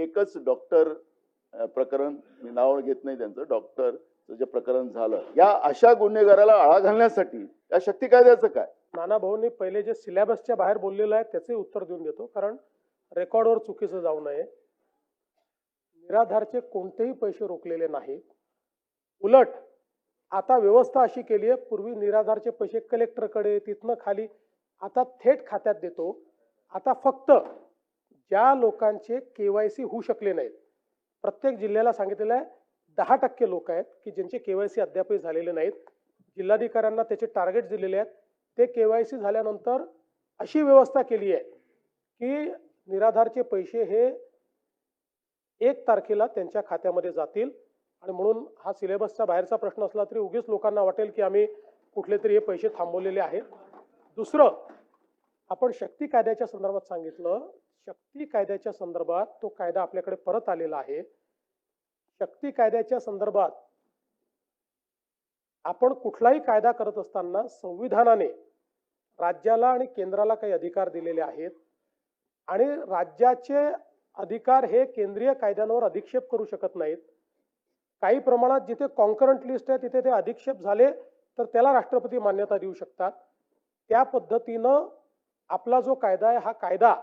एकच डॉक्टर प्रकरण, मी नाव घेत नाही त्यांचं, डॉक्टरचं जे प्रकरण झालं, या अशा गुन्हेगाराला आळा घालण्यासाठी या शक्ती कायद्याचं काय? नाना भाऊंनी पहिले जे सिलेबसच्या बाहेर बोललेलं आहे त्याचे उत्तर देऊन देतो, कारण रेकॉर्डवर चुकीचं जाऊ नये. निराधारचे कोणतेही पैसे रोखलेले नाहीत. उलट आता व्यवस्था अशी केली आहे, पूर्वी निराधारचे पैसे कलेक्टरकडे, तिथनं खाली, आता थेट खात्यात देतो. आता फक्त ज्या लोकांचे केवायसी होऊ शकले नाहीत, प्रत्येक जिल्ह्याला सांगितलेलं आहे 10% लोक आहेत की ज्यांचे केवायसी अद्यापही झालेले नाहीत. जिल्हाधिकाऱ्यांना त्याचे टार्गेट दिलेले आहेत. ते केवायसी झाल्यानंतर अशी व्यवस्था केली आहे की निराधारचे पैसे हे 1 तारखेला त्यांच्या खात्यामध्ये जातील. आणि म्हणून हा सिलेबसचा बाहेरचा प्रश्न असला तरी उगीच लोकांना वाटेल की आम्ही कुठले तरी हे पैसे थांबवलेले आहेत. दुसरं, आपण शक्ती कायद्याच्या संदर्भात सांगितलं. शक्ती कायद्याच्या संदर्भात तो कायदा आपल्याकडे परत आलेला आहे. शक्ती कायद्याच्या संदर्भात आपण कुठलाही कायदा करत असताना संविधानाने राज्याला आणि केंद्राला काही अधिकार दिलेले आहेत आणि राज्याचे अधिकार हे केंद्रीय कायद्यांवर अधिक्षेप करू शकत नाहीत. काही प्रमाणात जिथे कॉन्करंट लिस्ट आहे तिथे ते अधिक्षेप झाले तर त्याला राष्ट्रपती मान्यता देऊ शकतात. त्या पद्धतीनं आपला जो कायदा आहे, हा कायदा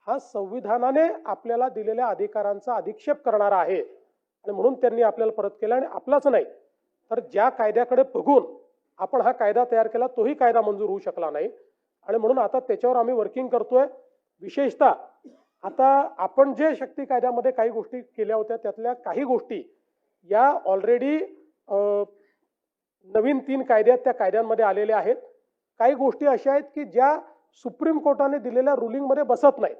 हा संविधानाने आपल्याला दिलेल्या अधिकारांचा अधिक्षेप करणारा आहे आणि म्हणून त्यांनी आपल्याला परत केला. आणि आपलाच नाही तर ज्या कायद्याकडे बघून आपण हा कायदा तयार केला तोही कायदा मंजूर होऊ शकला नाही. आणि म्हणून आता त्याच्यावर आम्ही वर्किंग करतोय. विशेषतः आता आपण जे शक्ती कायद्यामध्ये काही गोष्टी केल्या होत्या त्यातल्या काही गोष्टी या ऑलरेडी नवीन 3 कायदे आहेत त्या कायद्यांमध्ये आलेल्या आहेत. काही गोष्टी अशा आहेत की ज्या सुप्रीम कोर्टाने दिलेल्या रुलिंगमध्ये बसत नाहीत,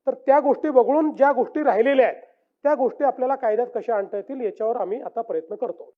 तर त्या गोष्टी वगळून ज्या गोष्टी राहिलेल्या आहेत त्या गोष्टी आपल्याला कायद्यात कशा आणता येतील याच्यावर आम्ही आता प्रयत्न करतो.